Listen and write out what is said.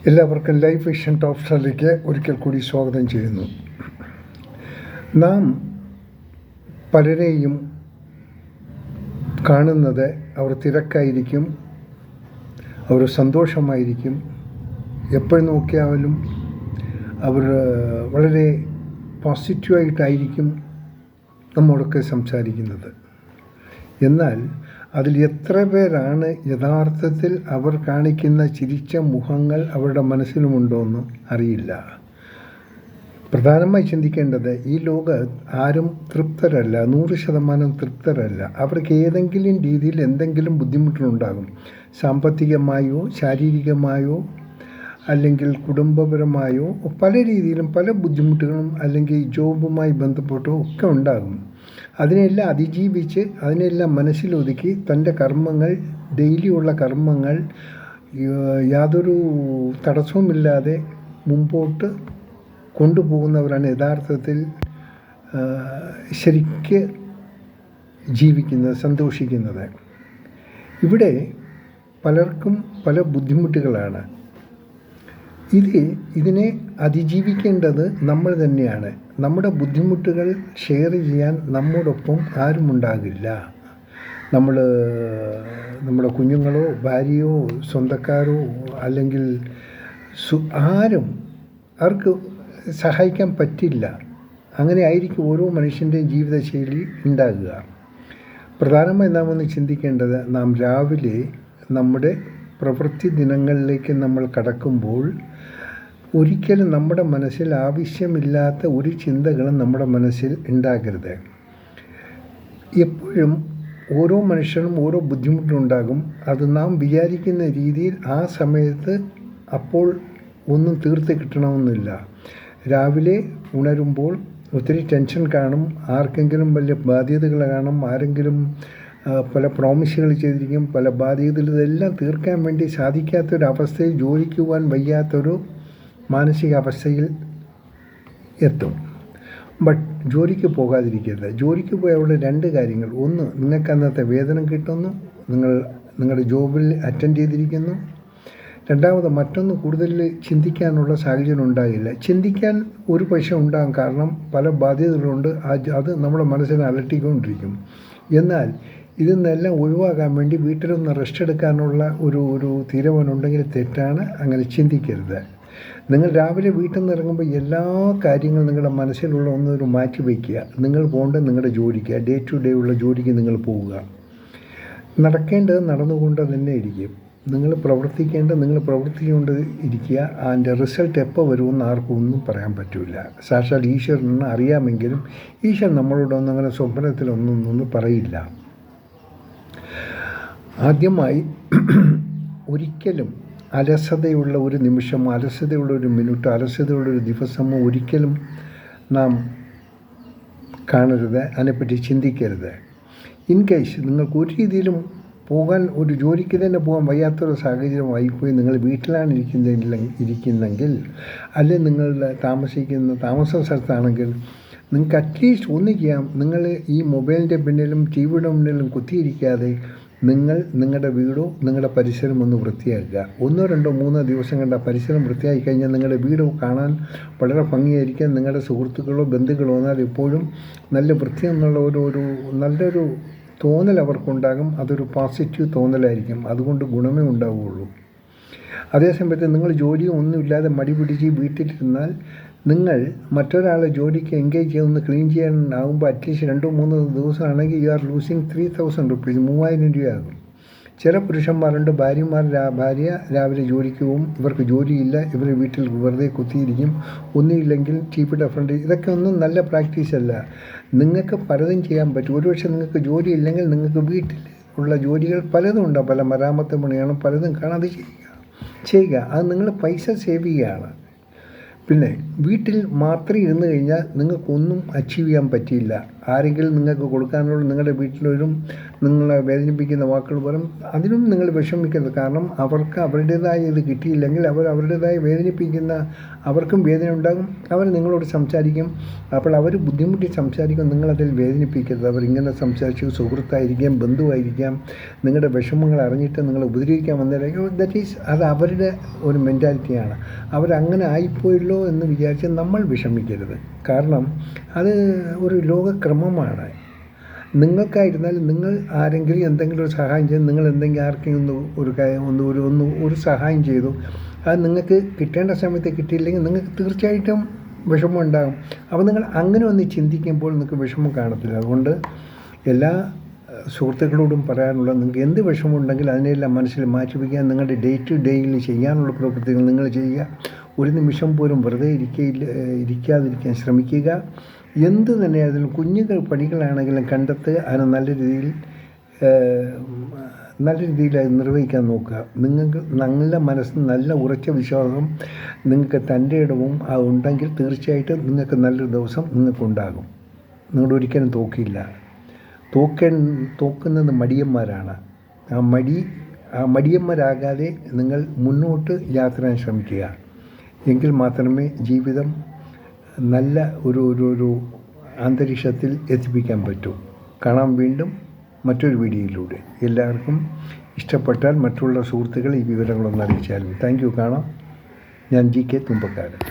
എല്ലാവർക്കും life vision top സ്റ്റാറിലേക്ക് ഒരിക്കൽ കൂടി സ്വാഗതം ചെയ്യുന്നു. നാം പലരെയും കാണുന്നത് അവർ തിരക്കായിരിക്കും, അവർ സന്തോഷമായിരിക്കും, എപ്പോഴും നോക്കിയാലും അവർ വളരെ പോസിറ്റീവായിട്ടായിരിക്കും നമ്മോടൊക്കെ സംസാരിക്കുന്നത്. എന്നാൽ അതിൽ എത്ര പേരാണ് യഥാർത്ഥത്തിൽ അവർ കാണിക്കുന്ന ചിരിച്ച മുഖങ്ങൾ അവരുടെ മനസ്സിലുമുണ്ടോ എന്ന് അറിയില്ല. പ്രധാനമായി ചിന്തിക്കേണ്ടത്, ഈ ലോകത്ത് ആരും തൃപ്തരല്ല, 100% തൃപ്തരല്ല. അവർക്ക് ഏതെങ്കിലും രീതിയിൽ എന്തെങ്കിലും ബുദ്ധിമുട്ടുകളുണ്ടാകും. സാമ്പത്തികമായോ ശാരീരികമായോ അല്ലെങ്കിൽ കുടുംബപരമായോ പല രീതിയിലും പല ബുദ്ധിമുട്ടുകളും അല്ലെങ്കിൽ ജോബുമായി ബന്ധപ്പെട്ടോ ഒക്കെ ഉണ്ടാകും. അതിനെല്ലാം അതിജീവിച്ച് അതിനെല്ലാം മനസ്സിലൊതുക്കി തൻ്റെ കർമ്മങ്ങൾ, ഡെയിലിയുള്ള കർമ്മങ്ങൾ യാതൊരു തടസ്സവുമില്ലാതെ മുമ്പോട്ട് കൊണ്ടുപോകുന്നവരാണ് യഥാർത്ഥത്തിൽ ശരിക്ക് ജീവിക്കുന്നത്, സന്തോഷിക്കുന്നത്. ഇവിടെ പലർക്കും പല ബുദ്ധിമുട്ടുകളാണ്. ഇതിനെ അതിജീവിക്കേണ്ടത് നമ്മൾ തന്നെയാണ്. നമ്മുടെ ബുദ്ധിമുട്ടുകൾ ഷെയർ ചെയ്യാൻ നമ്മോടൊപ്പം ആരുമുണ്ടാകില്ല. നമ്മുടെ കുഞ്ഞുങ്ങളോ ഭാര്യയോ സ്വന്തക്കാരോ അല്ലെങ്കിൽ അവർക്ക് സഹായിക്കാൻ പറ്റില്ല. അങ്ങനെ ആയിരിക്കും ഓരോ മനുഷ്യൻ്റെയും ജീവിതശൈലി ഉണ്ടാകുക. പ്രധാനമായി നാം ഒന്ന് ചിന്തിക്കേണ്ടത്, നാം രാവിലെ നമ്മുടെ പ്രവൃത്തി ദിനങ്ങളിലേക്ക് നമ്മൾ കടക്കുമ്പോൾ ഒരിക്കലും നമ്മുടെ മനസ്സിൽ ആവശ്യമില്ലാത്ത ഒരു ചിന്തകളും നമ്മുടെ മനസ്സിൽ ഉണ്ടാകരുത്. എപ്പോഴും ഓരോ മനുഷ്യനും ഓരോ ബുദ്ധിമുട്ടുണ്ടാകും. അത് നാം വിചാരിക്കുന്ന രീതിയിൽ ആ സമയത്ത് അപ്പോൾ ഒന്നും തീർത്ത് കിട്ടണമെന്നില്ല. രാവിലെ ഉണരുമ്പോൾ ഒത്തിരി ടെൻഷൻ കാണും, ആർക്കെങ്കിലും വലിയ ബാധ്യതകൾ കാണും, ആരെങ്കിലും പല പ്രോമിസുകൾ ചെയ്തിരിക്കും, പല ബാധ്യതകൾ. ഇതെല്ലാം തീർക്കാൻ വേണ്ടി സാധിക്കാത്തൊരവസ്ഥയിൽ, ജോലിക്ക് പോകാൻ വയ്യാത്തൊരു മാനസികാവസ്ഥയിൽ എത്തും. ബട്ട് ജോലിക്ക് പോകാതിരിക്കരുത്. ജോലിക്ക് പോയ അവിടെ രണ്ട് കാര്യങ്ങൾ: ഒന്ന്, നിങ്ങൾക്ക് അന്നത്തെ വേതനം കിട്ടുന്നു, നിങ്ങളുടെ ജോബിൽ അറ്റൻഡ് ചെയ്തിരിക്കുന്നു. രണ്ടാമത്, മറ്റൊന്ന്, കൂടുതൽ ചിന്തിക്കാനുള്ള സാഹചര്യം ഉണ്ടാകില്ല. ചിന്തിക്കാൻ ഒരു പക്ഷേ ഉണ്ടാകും, കാരണം പല ബാധ്യതകളുണ്ട്. അത് നമ്മുടെ മനസ്സിനെ അലട്ടിക്കൊണ്ടിരിക്കും. എന്നാൽ ഇതിൽ നിന്നെല്ലാം ഒഴിവാക്കാൻ വേണ്ടി വീട്ടിലൊന്ന് റെസ്റ്റ് എടുക്കാനുള്ള ഒരു തീരുമാനമുണ്ടെങ്കിൽ തെറ്റാണ്. അങ്ങനെ ചിന്തിക്കരുത്. നിങ്ങൾ രാവിലെ വീട്ടിൽ നിന്ന് ഇറങ്ങുമ്പോൾ എല്ലാ കാര്യങ്ങളും നിങ്ങളുടെ മനസ്സിലുള്ള ഒന്നൊരു മാറ്റി വയ്ക്കുക. നിങ്ങൾ പോകേണ്ടത് നിങ്ങളുടെ ജോലിക്ക്, ഡേ ടു ഡേ ഉള്ള ജോലിക്ക് നിങ്ങൾ പോവുക. നടക്കേണ്ടത് നടന്നുകൊണ്ട് തന്നെ ഇരിക്കും. നിങ്ങൾ പ്രവർത്തിച്ചുകൊണ്ട് ഇരിക്കുക. അതിൻ്റെ റിസൾട്ട് എപ്പോൾ വരുമെന്ന് ആർക്കും ഒന്നും പറയാൻ പറ്റില്ല. സാക്ഷാൽ ഈശ്വരന് അറിയാമെങ്കിലും ഈശ്വരൻ നമ്മളോടൊന്നും അങ്ങനെ സ്വപ്നത്തിലൊന്നും പറയില്ല. ആദ്യമായി, ഒരിക്കലും അലസതയുള്ള ഒരു നിമിഷമോ അലസതയുള്ള ഒരു മിനിറ്റോ അലസതയുള്ള ഒരു ദിവസമോ ഒരിക്കലും നാം കാണരുത്, അതിനെപ്പറ്റി ചിന്തിക്കരുത്. ഇൻ കേസ് നിങ്ങൾക്ക് ഒരു രീതിയിലും ഒരു ജോലിക്ക് തന്നെ പോകാൻ വയ്യാത്തൊരു സാഹചര്യമായിപ്പോയി, നിങ്ങൾ വീട്ടിലാണ് ഇരിക്കുന്നെങ്കിൽ അല്ലെങ്കിൽ നിങ്ങളുടെ താമസ സ്ഥലത്താണെങ്കിൽ നിങ്ങൾക്ക് അറ്റ്ലീസ്റ്റ് ഒന്ന് ചെയ്യാം. നിങ്ങൾ ഈ മൊബൈലിൻ്റെ പിന്നിലും ടി വിയുടെ മുന്നിലും കുത്തിയിരിക്കാതെ നിങ്ങളുടെ വീടോ നിങ്ങളുടെ പരിസരം ഒന്ന് വൃത്തിയാക്കുക. 1, 2, 3 ദിവസം കണ്ട പരിസരം വൃത്തിയാക്കി കഴിഞ്ഞാൽ നിങ്ങളുടെ വീട് കാണാൻ വളരെ ഭംഗിയായിരിക്കും. നിങ്ങളുടെ സുഹൃത്തുക്കളോ ബന്ധുക്കളോ വന്നാൽ എപ്പോഴും നല്ല വൃത്തി എന്നുള്ള ഒരു നല്ലൊരു തോന്നൽ അവർക്കുണ്ടാകും. അതൊരു പോസിറ്റീവ് തോന്നലായിരിക്കും. അതുകൊണ്ട് ഗുണമേ ഉണ്ടാവുകയുള്ളൂ. അതേസമയത്ത് നിങ്ങൾ ജോലിയോ ഒന്നുമില്ലാതെ മടി പിടിച്ച് വീട്ടിലിരുന്നാൽ നിങ്ങൾ മറ്റൊരാളെ ജോലിക്ക് എൻഗേജ് ചെയ്തൊന്ന് ക്ലീൻ ചെയ്യാനാകുമ്പോൾ അറ്റ്ലീസ്റ്റ് 2-3 ദിവസമാണെങ്കിൽ യു ആർ ലൂസിങ് 3000 rupees, 3000 രൂപയാകും. ചില പുരുഷന്മാരുണ്ട്, ഭാര്യ രാവിലെ ജോലിക്ക് പോകും, ഇവർക്ക് ജോലിയില്ല, ഇവർ വീട്ടിൽ വെറുതെ കുത്തിയിരിക്കും, ഒന്നുമില്ലെങ്കിൽ ടിവിയുടെ ഫ്രണ്ട്. ഇതൊക്കെ ഒന്നും നല്ല പ്രാക്ടീസല്ല. നിങ്ങൾക്ക് പലതും ചെയ്യാൻ പറ്റും. ഒരുപക്ഷെ നിങ്ങൾക്ക് ജോലി ഇല്ലെങ്കിൽ നിങ്ങൾക്ക് വീട്ടിൽ ഉള്ള ജോലികൾ പലതും ഉണ്ടാകും, പല മരാമത്ത് പണിയാണ്, പലതും കാണാം. അത് ചെയ്യുക. അത് നിങ്ങൾ പൈസ സേവ് ചെയ്യുകയാണ്. പിന്നെ വീട്ടിൽ മാത്രം ഇരുന്ന് കഴിഞ്ഞാൽ നിങ്ങൾക്കൊന്നും അച്ചീവ് ചെയ്യാൻ പറ്റിയില്ല. ആരെങ്കിലും നിങ്ങൾക്ക് കൊടുക്കാനുള്ള നിങ്ങളുടെ വീട്ടിലൊരു നിങ്ങളെ വേദനിപ്പിക്കുന്ന വാക്കുകൾ പറയും, അതിനും നിങ്ങൾ വിഷമിക്കരുത്. കാരണം അവർക്ക് അവരുടേതായ ഇത് കിട്ടിയില്ലെങ്കിൽ അവരുടേതായ വേദനിപ്പിക്കുന്ന അവർക്കും വേദന ഉണ്ടാകും. അവർ നിങ്ങളോട് സംസാരിക്കും. അപ്പോൾ അവർ ബുദ്ധിമുട്ടി സംസാരിക്കും, നിങ്ങളതിൽ വേദനിപ്പിക്കരുത്. അവരിങ്ങനെ സംസാരിച്ചു, സുഹൃത്തായിരിക്കാം, ബന്ധുവായിരിക്കാം, നിങ്ങളുടെ വിഷമങ്ങൾ അറിഞ്ഞിട്ട് നിങ്ങളെ ഉപദ്രവിക്കാൻ വന്നതായിരിക്കും. അത് അവരുടെ ഒരു മെൻറ്റാലിറ്റിയാണ്. അവരങ്ങനെ ആയിപ്പോയല്ലോ എന്ന് വിചാരിച്ച് നമ്മൾ വിഷമിക്കരുത്. കാരണം അത് ഒരു ലോകക്രമമാണ്. നിങ്ങൾക്കായിരുന്നാലും നിങ്ങൾ ആരെങ്കിലും എന്തെങ്കിലും ഒരു സഹായം ചെയ്ത് നിങ്ങൾ എന്തെങ്കിലും ആർക്കെങ്കിലും ഒരു സഹായം ചെയ്തു, അത് നിങ്ങൾക്ക് കിട്ടേണ്ട സമയത്ത് കിട്ടിയില്ലെങ്കിൽ നിങ്ങൾക്ക് തീർച്ചയായിട്ടും വിഷമം ഉണ്ടാകും. അപ്പോൾ നിങ്ങൾ അങ്ങനെ ഒന്ന് ചിന്തിക്കുമ്പോൾ നിങ്ങൾക്ക് വിഷമം കാണത്തില്ല. അതുകൊണ്ട് എല്ലാ സുഹൃത്തുക്കളോടും പറയാനുള്ളത്, നിങ്ങൾക്ക് എന്ത് വിഷമമുണ്ടെങ്കിൽ അതിനെല്ലാം മനസ്സിൽ മാറ്റിവെക്കുക. നിങ്ങളുടെ ഡേ ടു ഡേയിൽ ചെയ്യാനുള്ള പ്രവൃത്തികൾ നിങ്ങൾ ചെയ്യുക. ഒരു നിമിഷം പോലും വെറുതെ ഇരിക്കാതിരിക്കാൻ ശ്രമിക്കുക. എന്ത് തന്നെയായാലും കുഞ്ഞുങ്ങൾ പണികളാണെങ്കിലും കണ്ടെത്തുക, അതിനെ നല്ല രീതിയിൽ അത് നിർവഹിക്കാൻ നോക്കുക. നിങ്ങൾക്ക് നല്ല മനസ്സ്, നല്ല ഉറച്ച വിശ്വാസം, നിങ്ങൾക്ക് തൻ്റെ ഇടവും ഉണ്ടെങ്കിൽ തീർച്ചയായിട്ടും നിങ്ങൾക്ക് നല്ലൊരു ദിവസം നിങ്ങൾക്കുണ്ടാകും. നിങ്ങളൊരിക്കലും തോക്കില്ല. തോക്കുന്നത് മടിയന്മാരാണ്. ആ മടിയന്മാരാകാതെ നിങ്ങൾ മുന്നോട്ട് യാത്ര ചെയ്യാൻ ശ്രമിക്കുക. എങ്കിൽ മാത്രമേ ജീവിതം നല്ല ഒരു അന്തരീക്ഷത്തിൽ എത്തിപ്പിക്കാൻ പറ്റൂ. കാണാം വീണ്ടും മറ്റൊരു വീഡിയോയിലൂടെ. എല്ലാവർക്കും ഇഷ്ടപ്പെട്ടാൽ മറ്റുള്ള സുഹൃത്തുക്കൾ ഈ വിവരങ്ങളൊന്ന് അറിയിച്ചാലും. Thank you. കാണാം. ഞാൻ GK തുമ്പക്കാരൻ.